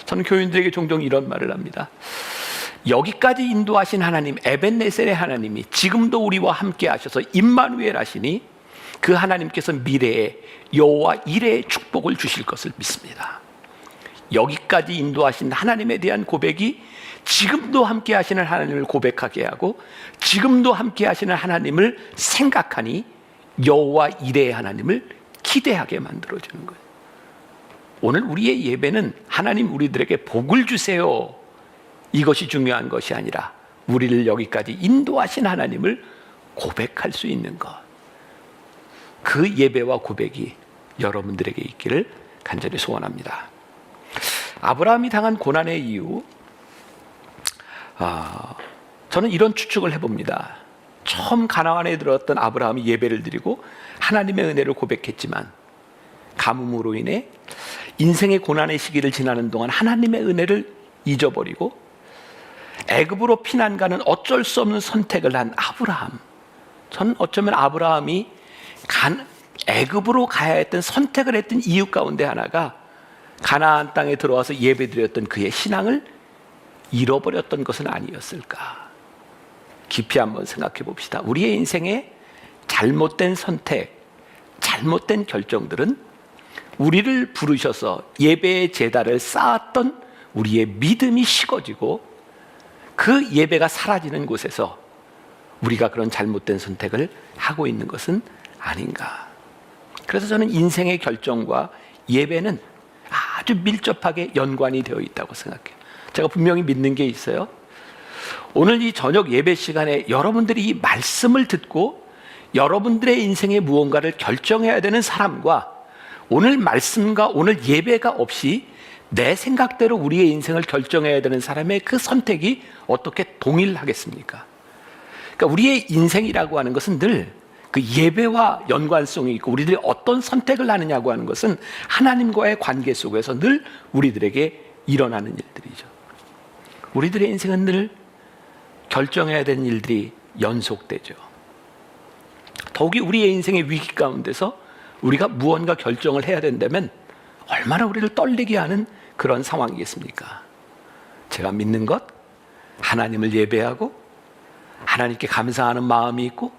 [SPEAKER 1] 저는 교인들에게 종종 이런 말을 합니다. 여기까지 인도하신 하나님, 에벤네셀의 하나님이 지금도 우리와 함께 하셔서 임마누엘 하시니 그 하나님께서 미래에 여호와 이레의 축복을 주실 것을 믿습니다. 여기까지 인도하신 하나님에 대한 고백이 지금도 함께 하시는 하나님을 고백하게 하고 지금도 함께 하시는 하나님을 생각하니 여호와 이레의 하나님을 기대하게 만들어주는 거예요. 오늘 우리의 예배는 하나님 우리들에게 복을 주세요, 이것이 중요한 것이 아니라 우리를 여기까지 인도하신 하나님을 고백할 수 있는 것, 그 예배와 고백이 여러분들에게 있기를 간절히 소원합니다. 아브라함이 당한 고난의 이유, 저는 이런 추측을 해봅니다. 처음 가나안에 들어왔던 아브라함이 예배를 드리고 하나님의 은혜를 고백했지만 가뭄으로 인해 인생의 고난의 시기를 지나는 동안 하나님의 은혜를 잊어버리고 애굽으로 피난 가는 어쩔 수 없는 선택을 한 아브라함, 저는 어쩌면 아브라함이 애굽으로 가야 했던 선택을 했던 이유 가운데 하나가 가나안 땅에 들어와서 예배드렸던 그의 신앙을 잃어버렸던 것은 아니었을까. 깊이 한번 생각해 봅시다. 우리의 인생에 잘못된 선택, 잘못된 결정들은 우리를 부르셔서 예배의 제단을 쌓았던 우리의 믿음이 식어지고 그 예배가 사라지는 곳에서 우리가 그런 잘못된 선택을 하고 있는 것은 아닌가. 그래서 저는 인생의 결정과 예배는 아주 밀접하게 연관이 되어 있다고 생각해요. 제가 분명히 믿는 게 있어요. 오늘 이 저녁 예배 시간에 여러분들이 이 말씀을 듣고 여러분들의 인생의 무언가를 결정해야 되는 사람과 오늘 말씀과 오늘 예배가 없이 내 생각대로 우리의 인생을 결정해야 되는 사람의 그 선택이 어떻게 동일하겠습니까? 그러니까 우리의 인생이라고 하는 것은 늘 그 예배와 연관성이 있고 우리들이 어떤 선택을 하느냐고 하는 것은 하나님과의 관계 속에서 늘 우리들에게 일어나는 일들이죠. 우리들의 인생은 늘 결정해야 되는 일들이 연속되죠. 더욱이 우리의 인생의 위기 가운데서 우리가 무언가 결정을 해야 된다면 얼마나 우리를 떨리게 하는 그런 상황이겠습니까? 제가 믿는 것, 하나님을 예배하고 하나님께 감사하는 마음이 있고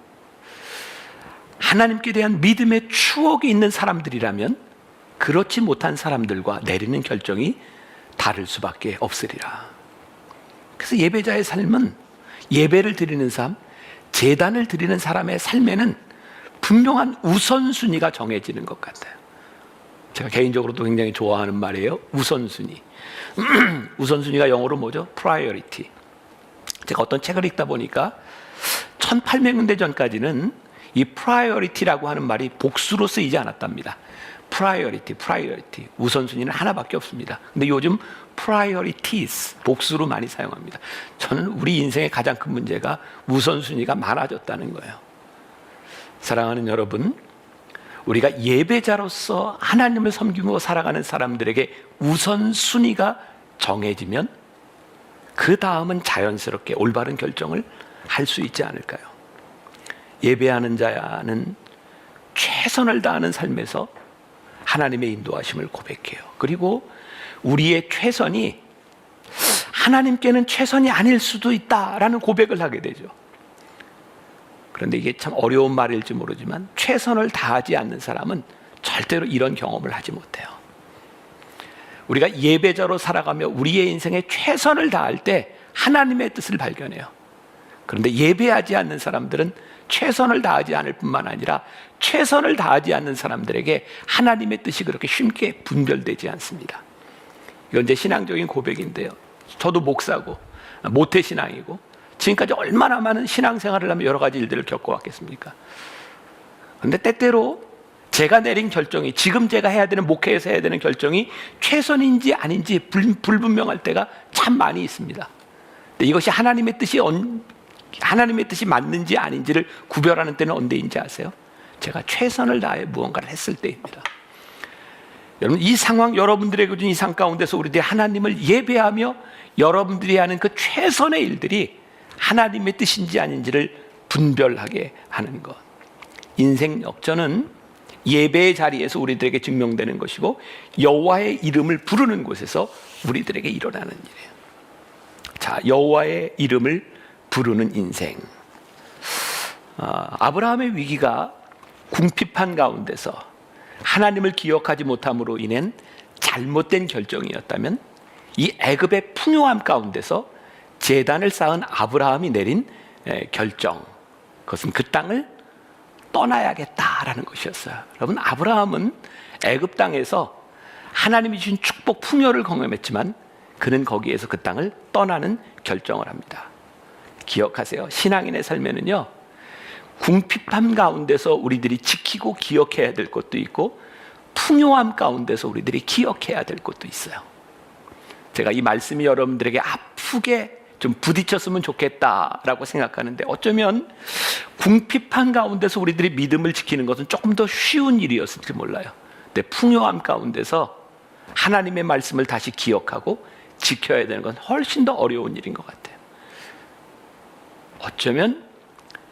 [SPEAKER 1] 하나님께 대한 믿음의 추억이 있는 사람들이라면 그렇지 못한 사람들과 내리는 결정이 다를 수밖에 없으리라. 그래서 예배자의 삶은, 예배를 드리는 삶, 제단을 드리는 사람의 삶에는 분명한 우선순위가 정해지는 것 같아요. 제가 개인적으로도 굉장히 좋아하는 말이에요. 우선순위. 우선순위가 영어로 뭐죠? priority. 제가 어떤 책을 읽다 보니까 1800년대 전까지는 이 priority라고 하는 말이 복수로 쓰이지 않았답니다. priority. 우선순위는 하나밖에 없습니다. 근데 요즘 priorities, 복수로 많이 사용합니다. 저는 우리 인생의 가장 큰 문제가 우선순위가 많아졌다는 거예요. 사랑하는 여러분, 우리가 예배자로서 하나님을 섬기며 살아가는 사람들에게 우선순위가 정해지면 그 다음은 자연스럽게 올바른 결정을 할 수 있지 않을까요? 예배하는 자는 최선을 다하는 삶에서 하나님의 인도하심을 고백해요. 그리고 우리의 최선이 하나님께는 최선이 아닐 수도 있다라는 고백을 하게 되죠. 그런데 이게 참 어려운 말일지 모르지만 최선을 다하지 않는 사람은 절대로 이런 경험을 하지 못해요. 우리가 예배자로 살아가며 우리의 인생에 최선을 다할 때 하나님의 뜻을 발견해요. 그런데 예배하지 않는 사람들은 최선을 다하지 않을 뿐만 아니라 최선을 다하지 않는 사람들에게 하나님의 뜻이 그렇게 쉽게 분별되지 않습니다. 이건 제 신앙적인 고백인데요. 저도 목사고 모태신앙이고 지금까지 얼마나 많은 신앙생활을 하며 여러 가지 일들을 겪어왔겠습니까? 그런데 때때로 제가 내린 결정이, 지금 제가 해야 되는, 목회에서 해야 되는 결정이 최선인지 아닌지 불분명할 때가 참 많이 있습니다. 근데 이것이 하나님의 뜻이 맞는지 아닌지를 구별하는 때는 언제인지 아세요? 제가 최선을 다해 무언가를 했을 때입니다. 여러분, 이 상황, 여러분들에게 준 이 상황 가운데서 우리들이 하나님을 예배하며 여러분들이 하는 그 최선의 일들이 하나님의 뜻인지 아닌지를 분별하게 하는 것. 인생 역전은 예배의 자리에서 우리들에게 증명되는 것이고 여호와의 이름을 부르는 곳에서 우리들에게 일어나는 일이에요. 자, 여호와의 이름을 부르는 인생. 아브라함의 위기가 궁핍한 가운데서 하나님을 기억하지 못함으로 인한 잘못된 결정이었다면 이 애굽의 풍요함 가운데서 제단을 쌓은 아브라함이 내린 결정, 그것은 그 땅을 떠나야겠다라는 것이었어요. 여러분, 아브라함은 애굽 땅에서 하나님이 주신 축복 풍요를 경험했지만 그는 거기에서 그 땅을 떠나는 결정을 합니다. 기억하세요. 신앙인의 삶에는요, 궁핍함 가운데서 우리들이 지키고 기억해야 될 것도 있고 풍요함 가운데서 우리들이 기억해야 될 것도 있어요. 제가 이 말씀이 여러분들에게 아프게 좀 부딪혔으면 좋겠다라고 생각하는데, 어쩌면 궁핍한 가운데서 우리들이 믿음을 지키는 것은 조금 더 쉬운 일이었을지 몰라요. 근데 풍요함 가운데서 하나님의 말씀을 다시 기억하고 지켜야 되는 건 훨씬 더 어려운 일인 것 같아요. 어쩌면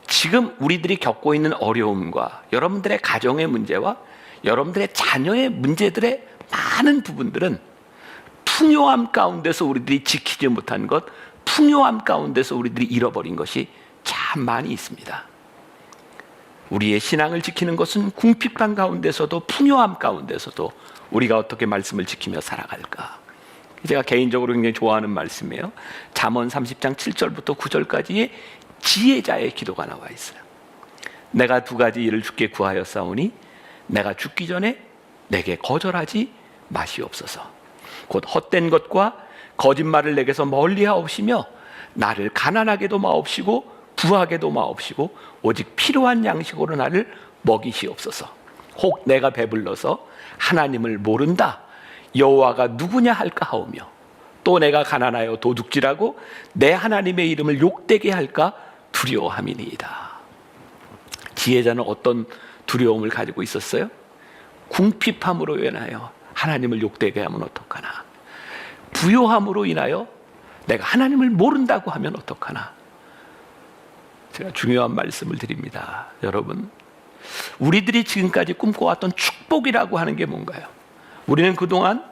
[SPEAKER 1] 지금 우리들이 겪고 있는 어려움과 여러분들의 가정의 문제와 여러분들의 자녀의 문제들의 많은 부분들은 풍요함 가운데서 우리들이 지키지 못한 것, 풍요함 가운데서 우리들이 잃어버린 것이 참 많이 있습니다. 우리의 신앙을 지키는 것은 궁핍한 가운데서도 풍요함 가운데서도 우리가 어떻게 말씀을 지키며 살아갈까? 제가 개인적으로 굉장히 좋아하는 말씀이에요. 잠언 30장 7절부터 9절까지의 지혜자의 기도가 나와 있어요. 내가 두 가지 일을 주께 구하였사오니 내가 죽기 전에 내게 거절하지 마시옵소서. 곧 헛된 것과 거짓말을 내게서 멀리하옵시며 나를 가난하게도 마옵시고 부하게도 마옵시고 오직 필요한 양식으로 나를 먹이시옵소서. 혹 내가 배불러서 하나님을 모른다 여호와가 누구냐 할까 하오며 또 내가 가난하여 도둑질하고 내 하나님의 이름을 욕되게 할까 두려워함이니이다. 지혜자는 어떤 두려움을 가지고 있었어요? 궁핍함으로 인하여 하나님을 욕되게 하면 어떡하나, 부요함으로 인하여 내가 하나님을 모른다고 하면 어떡하나. 제가 중요한 말씀을 드립니다. 여러분, 우리들이 지금까지 꿈꿔왔던 축복이라고 하는 게 뭔가요? 우리는 그동안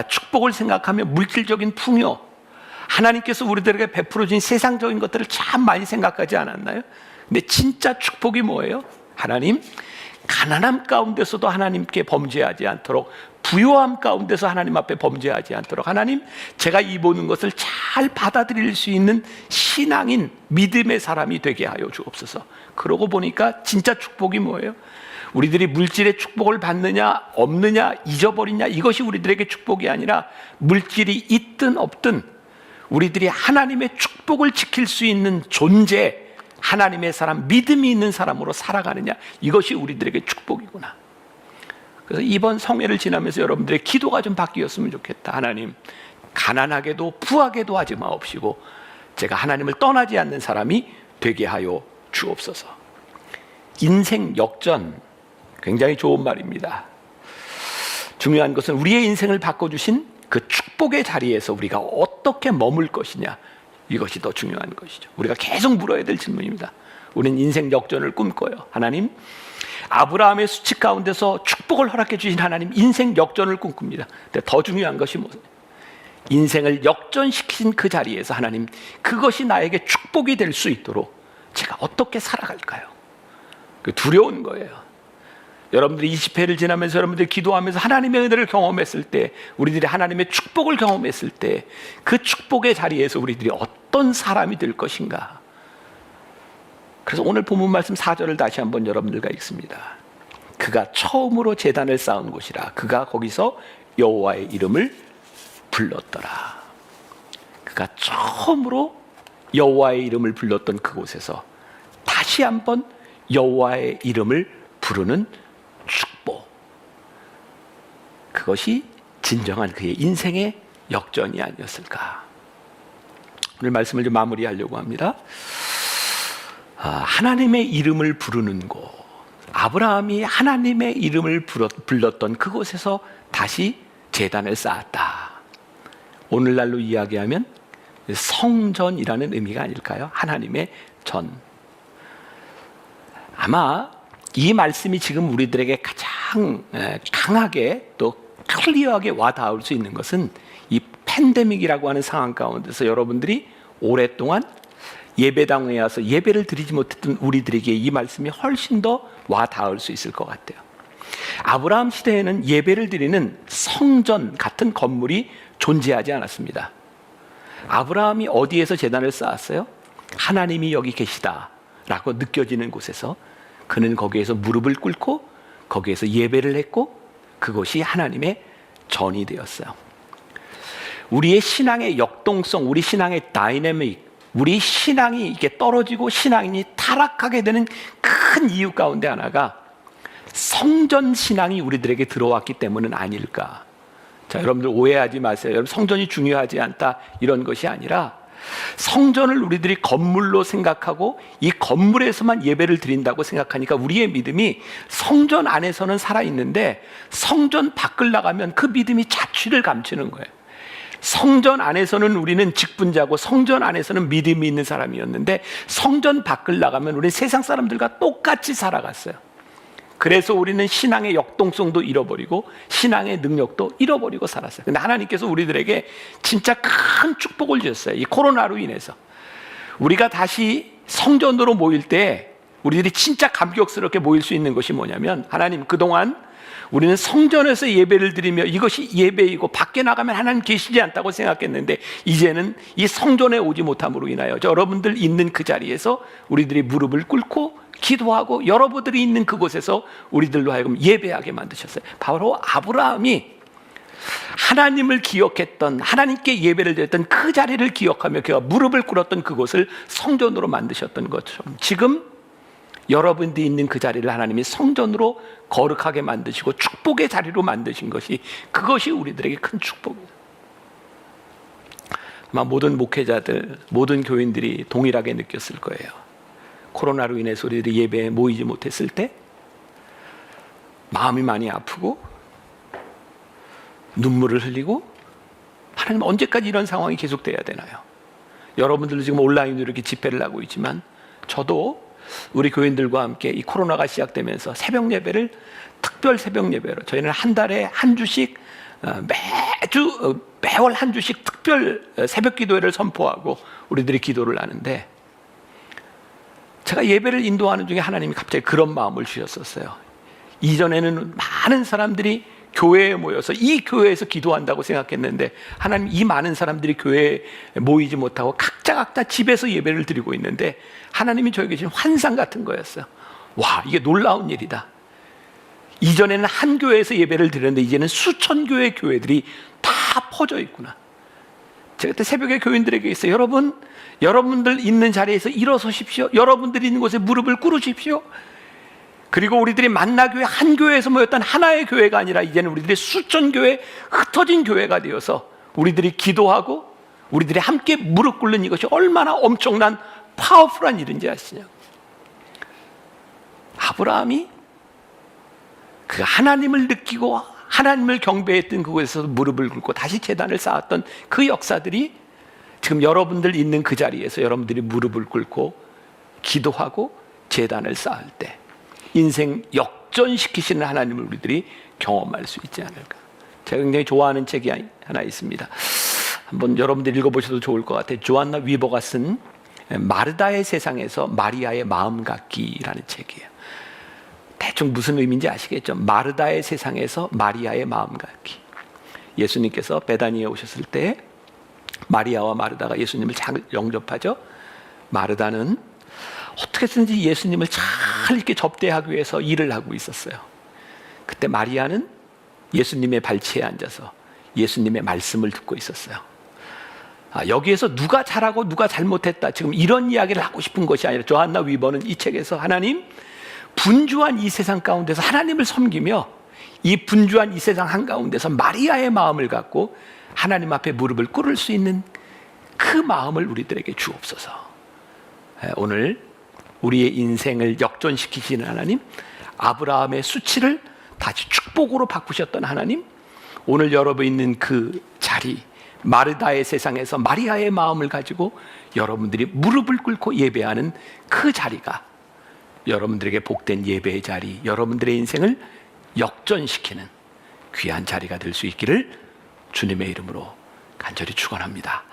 [SPEAKER 1] 축복을 생각하면 물질적인 풍요, 하나님께서 우리들에게 베풀어 주신 세상적인 것들을 참 많이 생각하지 않았나요? 근데 진짜 축복이 뭐예요? 하나님, 가난함 가운데서도 하나님께 범죄하지 않도록, 부요함 가운데서 하나님 앞에 범죄하지 않도록, 하나님, 제가 이 모든 것을 잘 받아들일 수 있는 신앙인, 믿음의 사람이 되게 하여 주옵소서. 그러고 보니까 진짜 축복이 뭐예요? 우리들이 물질의 축복을 받느냐 없느냐 잊어버리냐, 이것이 우리들에게 축복이 아니라 물질이 있든 없든 우리들이 하나님의 축복을 지킬 수 있는 존재, 하나님의 사람, 믿음이 있는 사람으로 살아가느냐, 이것이 우리들에게 축복이구나. 그래서 이번 성회를 지나면서 여러분들의 기도가 좀 바뀌었으면 좋겠다. 하나님, 가난하게도 부하게도 하지 마옵시고 제가 하나님을 떠나지 않는 사람이 되게 하여 주옵소서. 인생 역전, 굉장히 좋은 말입니다. 중요한 것은 우리의 인생을 바꿔주신 그 축복의 자리에서 우리가 어떻게 머물 것이냐, 이것이 더 중요한 것이죠. 우리가 계속 물어야 될 질문입니다. 우리는 인생 역전을 꿈꿔요. 하나님, 아브라함의 수칙 가운데서 축복을 허락해 주신 하나님, 인생 역전을 꿈꿉니다. 근데 더 중요한 것이 뭐예요? 인생을 역전시킨 그 자리에서 하나님, 그것이 나에게 축복이 될 수 있도록 제가 어떻게 살아갈까요? 그 두려운 거예요. 여러분들이 20회를 지나면서 여러분들이 기도하면서 하나님의 은혜를 경험했을 때, 우리들이 하나님의 축복을 경험했을 때 그 축복의 자리에서 우리들이 어떤 사람이 될 것인가. 그래서 오늘 본문 말씀 4절을 다시 한번 여러분들과 읽습니다. 그가 처음으로 제단을 쌓은 곳이라 그가 거기서 여호와의 이름을 불렀더라. 그가 처음으로 여호와의 이름을 불렀던 그곳에서 다시 한번 여호와의 이름을 부르는 축복, 그것이 진정한 그의 인생의 역전이 아니었을까. 오늘 말씀을 좀 마무리하려고 합니다. 하나님의 이름을 부르는 곳, 아브라함이 하나님의 이름을 불렀던 그곳에서 다시 제단을 쌓았다. 오늘날로 이야기하면 성전이라는 의미가 아닐까요? 하나님의 전. 아마 이 말씀이 지금 우리들에게 가장 강하게 또 클리어하게 와닿을 수 있는 것은 이 팬데믹이라고 하는 상황 가운데서 여러분들이 오랫동안 예배당에 와서 예배를 드리지 못했던 우리들에게 이 말씀이 훨씬 더 와닿을 수 있을 것 같아요. 아브라함 시대에는 예배를 드리는 성전 같은 건물이 존재하지 않았습니다. 아브라함이 어디에서 제단을 쌓았어요? 하나님이 여기 계시다라고 느껴지는 곳에서 그는 거기에서 무릎을 꿇고 거기에서 예배를 했고 그것이 하나님의 전이 되었어요. 우리의 신앙의 역동성, 우리 신앙의 다이내믹, 우리 신앙이 이게 떨어지고 신앙이 타락하게 되는 큰 이유 가운데 하나가 성전 신앙이 우리들에게 들어왔기 때문은 아닐까. 자, 여러분들 오해하지 마세요. 여러분, 성전이 중요하지 않다 이런 것이 아니라 성전을 우리들이 건물로 생각하고 이 건물에서만 예배를 드린다고 생각하니까 우리의 믿음이 성전 안에서는 살아있는데 성전 밖을 나가면 그 믿음이 자취를 감추는 거예요. 성전 안에서는 우리는 직분자고 성전 안에서는 믿음이 있는 사람이었는데 성전 밖을 나가면 우리는 세상 사람들과 똑같이 살아갔어요. 그래서 우리는 신앙의 역동성도 잃어버리고 신앙의 능력도 잃어버리고 살았어요. 근데 하나님께서 우리들에게 진짜 큰 축복을 주셨어요. 이 코로나로 인해서 우리가 다시 성전으로 모일 때 우리들이 진짜 감격스럽게 모일 수 있는 것이 뭐냐면, 하나님, 그동안 우리는 성전에서 예배를 드리며 이것이 예배이고 밖에 나가면 하나님 계시지 않다고 생각했는데 이제는 이 성전에 오지 못함으로 인하여 여러분들 있는 그 자리에서 우리들이 무릎을 꿇고 기도하고 여러분들이 있는 그곳에서 우리들로 하여금 예배하게 만드셨어요. 바로 아브라함이 하나님을 기억했던, 하나님께 예배를 드렸던 그 자리를 기억하며 그가 무릎을 꿇었던 그곳을 성전으로 만드셨던 것처럼 지금 여러분들이 있는 그 자리를 하나님이 성전으로 거룩하게 만드시고 축복의 자리로 만드신 것이, 그것이 우리들에게 큰 축복입니다. 아마 모든 목회자들, 모든 교인들이 동일하게 느꼈을 거예요. 코로나로 인해서 우리들이 예배에 모이지 못했을 때 마음이 많이 아프고 눈물을 흘리고, 하나님, 언제까지 이런 상황이 계속돼야 되나요? 여러분들도 지금 온라인으로 이렇게 집회를 하고 있지만 저도 우리 교인들과 함께 이 코로나가 시작되면서 새벽 예배를, 특별 새벽 예배로 저희는 한 달에 한 주씩 매월 한 주씩 특별 새벽 기도회를 선포하고 우리들이 기도를 하는데, 제가 예배를 인도하는 중에 하나님이 갑자기 그런 마음을 주셨었어요. 이전에는 많은 사람들이 교회에 모여서 이 교회에서 기도한다고 생각했는데 하나님, 이 많은 사람들이 교회에 모이지 못하고 각자 집에서 예배를 드리고 있는데 하나님이 저에게 주신 환상 같은 거였어요. 와, 이게 놀라운 일이다. 이전에는 한 교회에서 예배를 드렸는데 이제는 수천 교회의 교회들이 다 퍼져 있구나. 제가 그때 새벽에 교인들에게 있어요. 여러분들 있는 자리에서 일어서십시오. 여러분들이 있는 곳에 무릎을 꿇으십시오. 그리고 우리들이 만나교회 한 교회에서 모였던 하나의 교회가 아니라 이제는 우리들이 수천 교회, 흩어진 교회가 되어서 우리들이 기도하고 우리들이 함께 무릎 꿇는 이것이 얼마나 엄청난 파워풀한 일인지 아시냐고. 아브라함이 그 하나님을 느끼고 하나님을 경배했던 그곳에서 무릎을 꿇고 다시 제단을 쌓았던 그 역사들이 지금 여러분들 있는 그 자리에서 여러분들이 무릎을 꿇고 기도하고 제단을 쌓을 때 인생 역전시키시는 하나님을 우리들이 경험할 수 있지 않을까. 제가 굉장히 좋아하는 책이 하나 있습니다. 한번 여러분들 읽어보셔도 좋을 것 같아요. 조안나 위버가 쓴 마르다의 세상에서 마리아의 마음 갖기라는 책이에요. 대충 무슨 의미인지 아시겠죠? 마르다의 세상에서 마리아의 마음 갖기. 예수님께서 베다니에 오셨을 때 마리아와 마르다가 예수님을 잘 영접하죠. 마르다는 어떻게든지 예수님을 잘 이렇게 접대하기 위해서 일을 하고 있었어요. 그때 마리아는 예수님의 발치에 앉아서 예수님의 말씀을 듣고 있었어요. 여기에서 누가 잘하고 누가 잘못했다, 지금 이런 이야기를 하고 싶은 것이 아니라 조한나 위버는 이 책에서 하나님, 분주한 이 세상 가운데서 하나님을 섬기며 이 분주한 이 세상 한가운데서 마리아의 마음을 갖고 하나님 앞에 무릎을 꿇을 수 있는 그 마음을 우리들에게 주옵소서. 오늘 우리의 인생을 역전시키시는 하나님, 아브라함의 수치를 다시 축복으로 바꾸셨던 하나님, 오늘 여러분 있는 그 자리, 마르다의 세상에서 마리아의 마음을 가지고 여러분들이 무릎을 꿇고 예배하는 그 자리가 여러분들에게 복된 예배의 자리, 여러분들의 인생을 역전시키는 귀한 자리가 될 수 있기를 주님의 이름으로 간절히 축원합니다.